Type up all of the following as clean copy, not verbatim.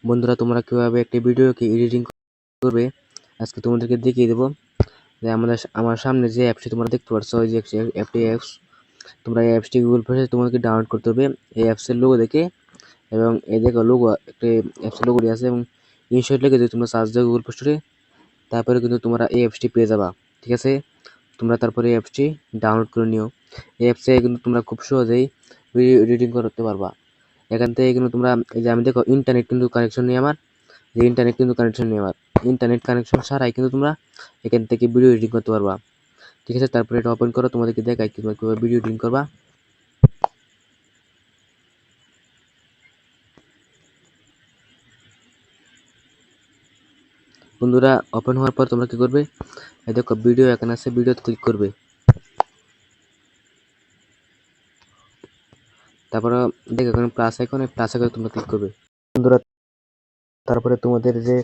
বন্ধুরা, তোমরা কিভাবে একটি ভিডিওকে এডিটিং করবে আজকে তোমাদেরকে দেখিয়ে দেবো। যে আমার সামনে যে অ্যাপসটি তোমরা দেখতে পাচ্ছ, ওই যে অ্যাপটি তোমরা এই অ্যাপসটি গুগল প্লে থেকে তোমাদেরকে ডাউনলোড করতে হবে। এই অ্যাপসের লোগো দেখে এবং এই দেখো লোগো একটি অ্যাপসের লোগোটি আছে এবং ইনস্টল লিখে যদি তোমরা সার্চ দাও গুগল প্লে স্টোরে, তারপরে কিন্তু তোমরা এই অ্যাপসটি পেয়ে যাবা। ঠিক আছে, তোমরা তারপরে এই অ্যাপসটি ডাউনলোড করে নিও। এই অ্যাপসে কিন্তু তোমরা খুব সহজেই ভিডিও এডিটিং করতে পারবা। এখান থেকে কিন্তু তোমরা এই যে আমি দেখো ইন্টারনেট কিন্তু কানেকশন নেই আমার, ইন্টারনেট কানেকশন ছাড়াই কিন্তু তোমরা এখান থেকে ভিডিও এডিটিং করতে পারবা। ঠিক আছে, তারপরে এটা ওপেন করো, তোমাদেরকে দেখাই তোমরা কিভাবে ভিডিও এডিটিং করবা। বন্ধুরা, ওপেন হওয়ার পর তোমরা কি করবে, এই দেখো ভিডিও এখানে আছে, ভিডিওতে ক্লিক করবে। তারপরে দেখো এখানে প্লাস আইকনে তোমরা ক্লিক করবে। বন্ধুরা, তারপরে তোমাদের যে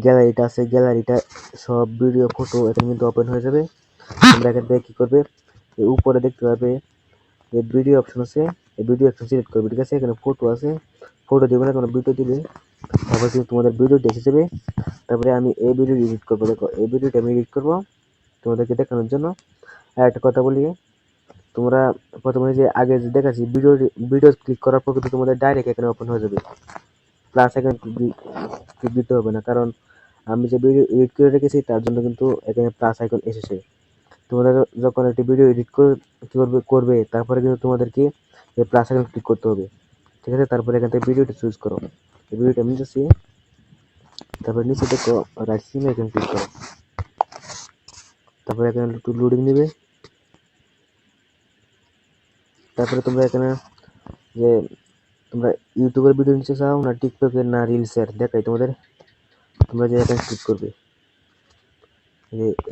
গ্যালারিটা আছে, গ্যালারিটা সব ভিডিও ফটো এখানে কিন্তু ওপেন হয়ে যাবে। তোমরা এখান থেকে কি করবে, উপরে দেখতে পাবে যে ভিডিও অপশন আছে, এই ভিডিও অপশন সিলেক্ট করবে। ঠিক আছে, এখানে ফটো আছে, ফটো দিবে না, তোমরা ভিডিও দিবে। তারপর কিন্তু তোমাদের ভিডিওটি এসে যাবে। তারপরে আমি এই ভিডিও এডিট করবো। দেখো এই ভিডিওটা আমি এডিট করবো তোমাদেরকে দেখানোর জন্য। আর একটা কথা বলি, তোমরা প্রথমে যে আগে যে দেখাচ্ছি ভিডিও ক্লিক করার পর কিন্তু তোমাদের ডাইরেক্ট এখানে ওপেন হয়ে যাবে, প্লাস এখানে ক্লিক দিতে হবে না, কারণ আমি যে ভিডিও এডিট করে রেখেছি তার জন্য কিন্তু এখানে প্লাস আইকন এসেছে। তোমরা যখন একটি ভিডিও এডিট করবে তারপরে কিন্তু তোমাদেরকে এই প্লাস আইকন ক্লিক করতে হবে। ঠিক আছে, তারপরে এখান থেকে ভিডিওটা চুজ করো, এই ভিডিওটা আমি নিচ্ছি। তারপরে নিচে দেখো রাইট সিনে এখানে ক্লিক করো। তারপরে এখানে একটু লোডিং নেবে। তারপরে তোমরা এখানে যে তোমরা ইউটিউবের ভিডিও নিতে চাও না টিকটকের না রিলসের দেখাই তোমাদের। তোমরা যে এখানে ক্লিক করবে,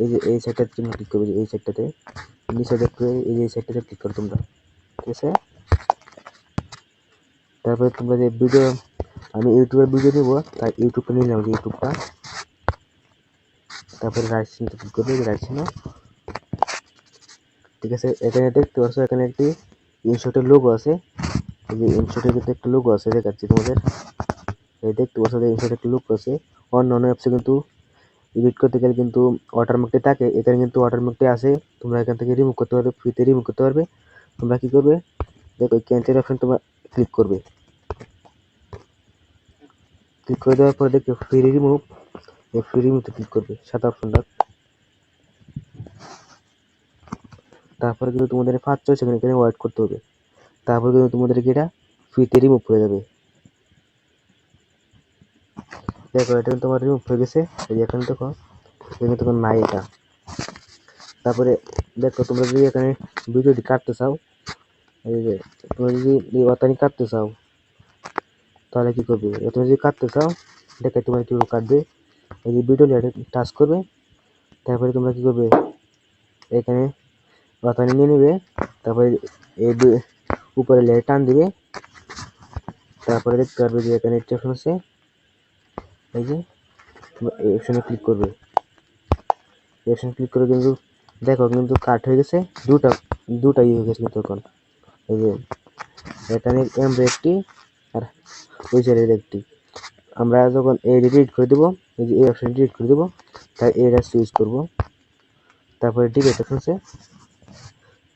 এই যে এই সাইটটাতে তোমরা ক্লিক করবে, এই সাইটটাতে নিচে দেখবে এই যে সাইটটাতে ক্লিক করো তোমরা। ঠিক আছে, তারপরে তোমরা যে ভিডিও আমি ইউটিউবের ভিডিও নেব, তাই ইউটিউবটা নিলাম, যে ইউটিউবটা। তারপরে রাইট সিনটা ক্লিক করবে, রাইট সিনে। ঠিক আছে, এখানে দেখতে পাচ্ছ এখানে একটি ইনশটের লোগো আছে। এই যে ইনশটের কিন্তু একটা লোগো আছে, দেখাচ্ছি তোমাদের। এই দেখতে পাচ্ছ যে ইনশটের একটা লোগো আছে। অন্য অ্যাপসে কিন্তু এডিট করতে গেলে কিন্তু ওয়াটারমার্কটি থাকে, এখানে কিন্তু ওয়াটারমার্কটি আছে। তোমরা এখান থেকে রিমুভ করতে পারবে, ফ্রিতে রিমুভ করতে পারবে। তোমরা কি করবে, দেখো ক্যান্সেল অপশন তোমরা ক্লিক করবে। ক্লিক করে দেওয়ার পরে দেখো ফ্রি রিমুভ, এই ফ্রি রিমুভতে ক্লিক করবে, সাদা অপশনটা। তারপরে কিন্তু তোমাদের 5-6 সেকেন্ড এখানে ওয়েট করতে হবে। তারপরে কিন্তু তোমাদেরকে এটা ফ্রিতে রিমুভ হয়ে যাবে। দেখো এটা কিন্তু তোমার রিমুভ হয়ে গেছে। এই যে এখানে দেখো এখানে তখন নাই এটা। তারপরে দেখো তোমরা যদি এখানে ভিডিওটি কাটতে চাও, এই যে তোমরা যদি অতানি কাটতে চাও তাহলে কি করবে, তুমি যদি কাটতে চাও দেখে তোমরা কীভাবে কাটবে। এই যে ভিডিও লেয়ারে টাচ করবে, তারপরে তোমরা কি করবে, এখানে অতানি নিয়ে নেবে। তারপরে এই উপরে লেয়ার টান দিবে। তারপরে দেখতে পারবে যে এখানে একটা অপশন আছে, এই যে এই অপশনে ক্লিক করবে। এই অপশনে ক্লিক করে কিন্তু দেখো কিন্তু কাট হয়ে গেছে, দুটা হয়ে গেছে কিন্তু তখন। এই যে এখানে একটি আর ওই সাইডের একটি। আমরা যখন এই ডিলিট করে দেবো, এই যে এই অপশন ডিলিট করে দেবো, তাই এটা চুজ করবো। তারপরে ডিলিট অপশন আছে,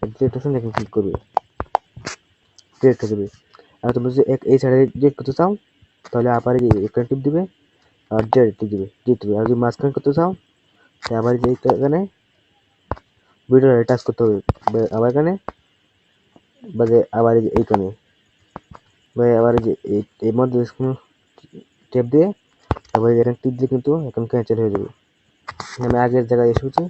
ডিলিট অপশন এখানে ক্লিক করবে, ডিলিট হয়ে যাবে। আর তুমি যদি এই সাইডে ডিলিট করতে চাও তাহলে আবার এখানে টিপ দিবে আর ডিলিট টিপ দিবে, আর যদি মাঝখানে করতে চাও তাহলে আবার যে এখানে ভিডিও টাচ করতে হবে, আবার এখানে বাজে আবার এইখানে আবার যে এই মধ্যে টেপ দিয়ে তারপরে এখানে টিপ দিয়ে কিন্তু এখন ক্যান্সেল হয়ে যাবে। আমি আগের জায়গায় এসেছি।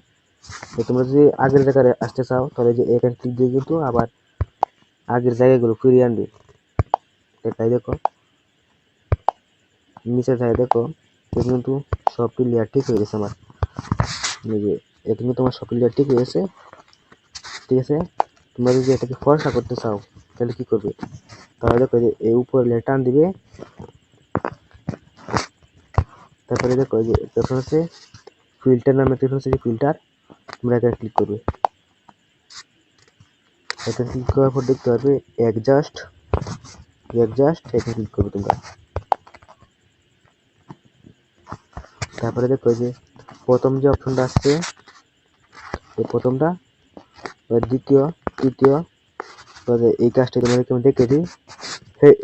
তোমরা যদি আগের জায়গায় আসতে চাও তাহলে যে এখানে টিপ দিয়ে কিন্তু আবার আগের জায়গাগুলো ফিরিয়ে আনবে। তাই দেখো নিচে যাই, দেখো কিন্তু সব লেয়ার ঠিক হয়ে গেছে আমার। এটা কিন্তু তোমার সব লেয়ার ঠিক হয়ে গেছে। ঠিক আছে, তোমরা যদি এটাকে ফর্সা করতে চাও তাহলে কি করবে, তাহলে দেখো যে এই উপরে লেয়ার টান দিবে। তারপরে দেখো যে অপশন আছে ফিল্টার নামে একটা অপশন আছে, যে ফিল্টার, তোমরা এখানে ক্লিক করবে। এখানে ক্লিক করার পর দেখতে পারবে অ্যাডজাস্ট, এখানে ক্লিক করবে তোমরা। তারপরে দেখো যে প্রথম যে অপশনটা আসছে এই প্রথমটা, দ্বিতীয়, তৃতীয়, এই কাজটা তোমাদেরকে আমি দেখে দিই।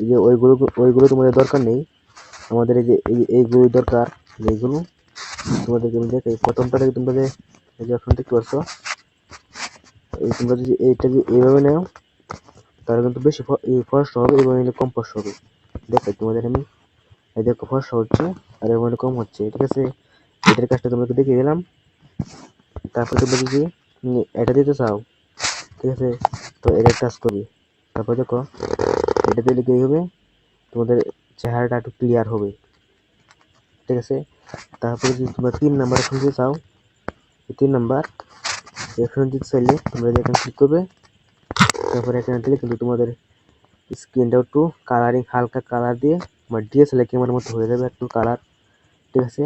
যে ওইগুলো তোমাদের দরকার নেই, আমাদের এই যে এইগুলো দরকার, এইগুলো তোমাদেরকে আমি দেখে। প্রথমটা থেকে তোমরা যে এই যে অপশন দেখতে পাচ্ছ, এই তোমরা যদি এইটা যদি এইভাবে নাও তাহলে কিন্তু বেশি ফসল হবে এবং কম ফসল হবে। দেখো তোমাদের আমি এই দেখো ফসল হচ্ছে আর এবং কম হচ্ছে, ঠিক আছে। এটার কাজটা তোমাকে দেখিয়ে দিলাম। তারপর তোমরা যদি এটা দিতে চাও, ঠিক আছে, তো এটার কাজ করবে। তারপর দেখো এটা দিলে কি হবে, তোমাদের চেহারাটা একটু ক্লিয়ার হবে, ঠিক আছে। তারপরে যদি তোমরা 3 নাম্বার অপশন দিতে চাও, 3 নাম্বার অপশন দিতে চাইলে তোমরা এখানে ক্লিক করবে। তারপরে এখানে দিলে কিন্তু তোমাদের স্ক্রিনটা একটু কালারিং, হালকা কালার দিয়ে তোমার ডিএসএলআর ক্যামেরার মতো হয়ে যাবে একটু কালার, ঠিক আছে।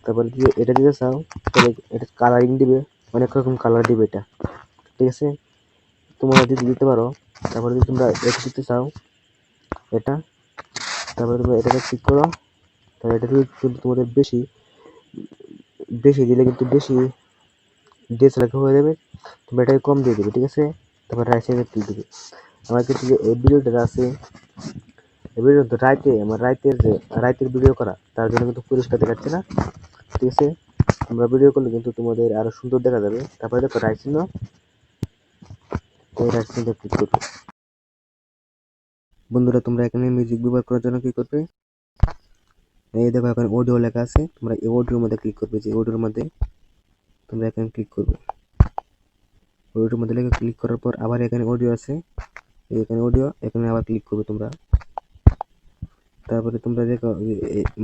তারপরে যদি এটা দিতে চাও তাহলে এটা কালারিং দিবে, অনেক রকম কালার দিবে এটা, ঠিক আছে। তোমরা যদি দিতে পারো। তারপরে যদি তোমরা এটা দিতে চাও এটা, তারপরে তোমরা এটাকে ক্লিক করো। তাহলে এটা কিন্তু তোমাদের বেশি বেশি দিলে কিন্তু বেশি ডিএসএলআর হয়ে যাবে, তোমরা এটাকে কম দিয়ে দেবে, ঠিক আছে। তারপর রাইট সাইডে ক্লিক দেবে। আমার কিন্তু যে এই ভিডিওটা আছে, এই ভিডিও তো রাইতে আমার রাইতের ভিডিও করা, তার জন্য কিন্তু পরিষ্কার দেখাচ্ছে না, ঠিক আছে। তোমরা ভিডিও করলে কিন্তু তোমাদের আরো সুন্দর দেখা যাবে। তারপরে দেখো রাইট চিহ্ন, এই রাইট চিহ্নে ক্লিক করবে। বন্ধুরা তোমরা এখানে মিউজিক ব্যবহার করার জন্য কি করবে, এই দেখো এখানে অডিও লেখা আছে, তোমরা এই অডিওর মধ্যে ক্লিক করবে। যে অডিওর মধ্যে তোমরা এখানে ক্লিক করবে, অডিওর মধ্যে লেখা ক্লিক করার পর আবার এখানে অডিও আছে, এখানে অডিও, এখানে আবার ক্লিক করবে তোমরা। তারপরে তোমরা দেখো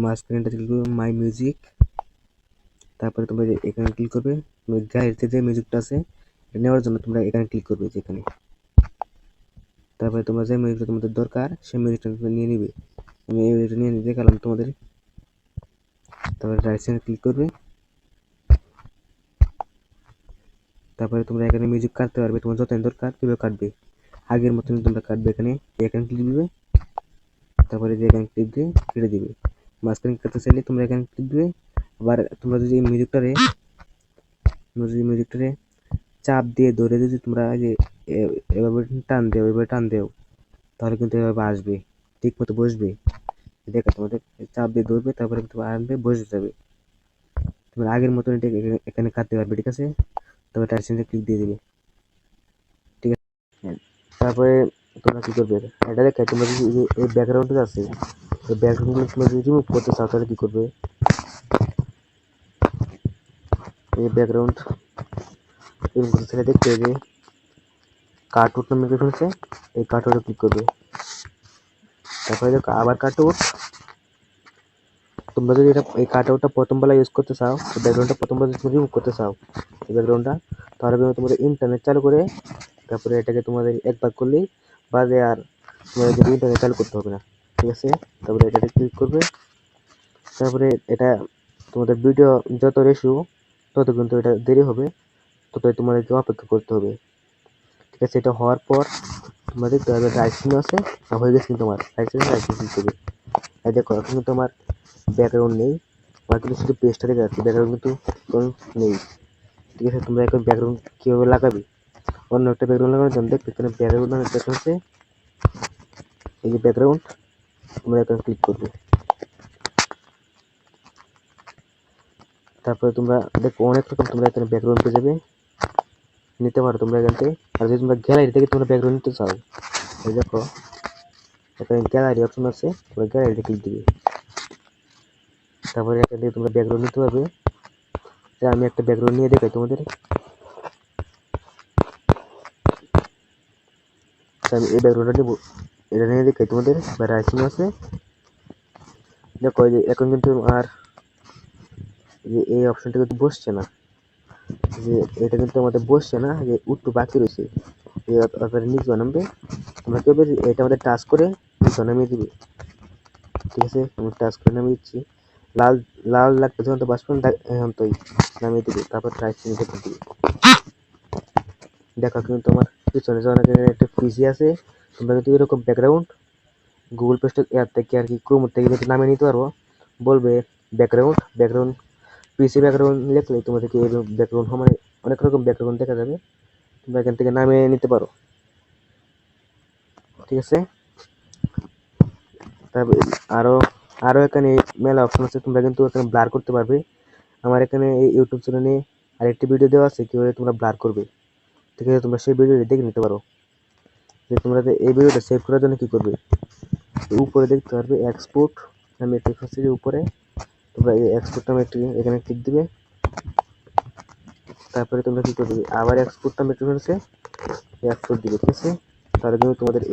মাঝখানেটা ক্লিক করবে মাই মিউজিক। তারপরে তোমরা এখানে ক্লিক করবে, গাড়িতে যে মিউজিকটা আছে এটা নেওয়ার জন্য তোমরা এখানে ক্লিক করবে যেখানে। তারপরে তোমরা যে মিউজিকটা তোমাদের দরকার সেই মিউজিকটা নিয়ে নিবে। আমি এই মিউজিকটা নিয়ে দেখালাম তোমাদের। তারপরে রাইট সাইডে ক্লিক করবে। তারপরে তোমরা এখানে মিউজিক কাটতে পারবে, তোমার যত দরকার কিভাবে কাটবে, আগের মতন তোমরা কাটবে। এখানে ক্লিক দিবে, তারপরে যে এখানে ক্লিক দিয়ে কেটে দিবে। মাঝখানে কাটতে চাইলে তোমরা এখানে ক্লিক দিবে। আবার তোমরা যদি মিউজিকটারে চাপ দিয়ে ধরে যদি তোমরা যে এভাবে টান দেও তাহলে কিন্তু এভাবে আসবে, ঠিক মতো বসবে। দেখো তোমাদের চাপ দিয়ে ধরবে, তারপরে কিন্তু আনবে, বসে যাবে। তোমরা আগের মতন এটা এখানে কাটতে পারবে, ঠিক আছে। তবে টাচ সিনে ক্লিক দিয়ে দিবে, ঠিক আছে। তারপরে তোমরা কি করবে, এটা দেখে তোমরা যদি এই ব্যাকগ্রাউন্ডটা আছে, এই ব্যাকগ্রাউন্ডগুলো তোমরা যদি রিমুভ করতে চাও তাহলে কি করবে, এই ব্যাকগ্রাউন্ড রিমুভ করতে চাইলে দেখতে যে কার্টুন নামে ফেলছে, এই কার্টুনে ক্লিক করবে। তারপরে দেখো আবার কার্টুন, তোমরা যদি এটা এই কার্টুনটা প্রথমবেলা ইউজ করতে চাও, এই ব্যাকগ্রাউন্ডটা প্রথমবেলা যদি রিমুভ করতে চাও এই ব্যাকগ্রাউন্ডটা, তাহলে তোমাদের ইন্টারনেট চালু করে তারপরে এটাকে তোমাদের একবার করলেই বাজে, আর তোমাদের কিন্তু ইন্টারনেট চালু করতে হবে না, ঠিক আছে। তারপরে এটাতে ক্লিক করবে। তারপরে এটা তোমাদের ভিডিও যত রেশিও তত কিন্তু এটা দেরি হবে, ততই তোমাদেরকে অপেক্ষা করতে হবে, ঠিক আছে। এটা হওয়ার পর তোমরা দেখতে পাবে রাইট চিহ্ন আছে, হয়ে গেছে কিন্তু আমার রাইট চিহ্ন ক্লিক করবে। এই দেখো এখন কিন্তু আমার ব্যাকগ্রাউন্ড নেই, আমার কিন্তু শুধু পেজটা দেখে যাচ্ছে, ব্যাকগ্রাউন্ড কিন্তু নেই, ঠিক আছে। তোমরা এখন ব্যাকগ্রাউন্ড কীভাবে লাগাবে, অন্য একটা ব্যাকগ্রাউন্ড লাগানোর জন্য দেখবে এখানে ব্যাকগ্রাউন্ড আছে, এই যে ব্যাকগ্রাউন্ড, তোমরা এখানে ক্লিক করবে। তারপরে তোমরা দেখো অনেক রকম তোমরা এখানে ব্যাকগ্রাউন্ড পেয়ে যাবে, নিতে পারো তোমরা এখান থেকে। আর যদি তোমরা গ্যালারি থেকে তোমরা ব্যাকগ্রাউন্ড নিতে চাও, এই দেখো এখানে গ্যালারি অপশন আছে, তোমরা গ্যালারিতে ক্লিক দিবে। তারপরে এখান থেকে তোমরা ব্যাকগ্রাউন্ড নিতে পারবে। আমি একটা ব্যাকগ্রাউন্ড নিয়ে দেখাই তোমাদের। আমি এই ব্যাকগ্রাউন্ডটা নেবো, এটা নিয়ে দেখাই তোমাদের। রাইসিং আছে, দেখো যে এখন কিন্তু আর যে এই অপশনটা কিন্তু বসছে না, যে এটা কিন্তু আমাদের বসছে না, যে একটু বাকি রয়েছে, নিচে নামবে। তোমরা কেউ এটা আমাদের টাচ করে নিচে নামিয়ে দিবে, ঠিক আছে। আমি টাচ করে নামিয়ে দিচ্ছি, লাল লাল লাগতে যখন তো বাসপন এখন তোই নামিয়ে দিবে। তারপর ট্রাই চিহ্ন দিবে। দেখো কিন্তু তোমার পিছনে যখন একটা পিসি আছে, তোমরা কিন্তু এরকম background Google play store app থেকে আর কি ক্রোম থেকে কিন্তু নামিয়ে নিতে পারবো। বলবে ব্যাকগ্রাউন্ড পিসি ব্যাকগ্রাউন্ড লিখলে তোমাদেরকে এই ব্যাকগ্রাউন্ড মানে অনেক রকম ব্যাকগ্রাউন্ড দেখা যাবে, তোমরা এখান থেকে নামিয়ে নিতে পারো। ঠিক আছে, তারপর আরো আরো এখানে মেলা অপশন আছে, তোমরা কিন্তু এখানে ব্লার করতে পারবে। আমার এখানে এই ইউটিউব চ্যানেলে আরেকটি ভিডিও দেওয়া আছে কিভাবে তোমরা ব্লার করবে। ঠিক আছে, তোমরা সেই ভিডিওটি দেখে নিতে পারো। যে তোমরা এই ভিডিওটা সেভ করার জন্য কি করবে, উপরে দেখতে পারবে এক্সপোর্ট, আমি একটু হচ্ছে যে উপরে তোমরা এই এক্সপোর্ট নামে একটি এখানে ক্লিক দিবে। তারপরে তোমরা কি করবে, আবার এক্সপোর্ট নামে একটু হচ্ছে এক্সপোর্ট দিবে। ঠিক আছে, তাহলে কিন্তু তোমাদের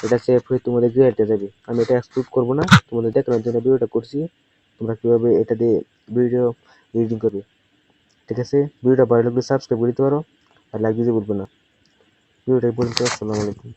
এটা সেভ হয়ে তোমাদের গ্যালারিতে যাবে। আমি এটা এক্সপোর্ট করবো না, তোমাদের দেখানোর জন্য ভিডিওটা করছি তোমরা কিভাবে এটা দিয়ে ভিডিও এডিটিং করবে। ঠিক আছে, ভিডিওটা ভালো লাগলে সাবস্ক্রাইব করে দিতে পারো আর লাইক দিতে ভুলবে না। ভিডিওটা এই পর্যন্ত। আসসালামু আলাইকুম।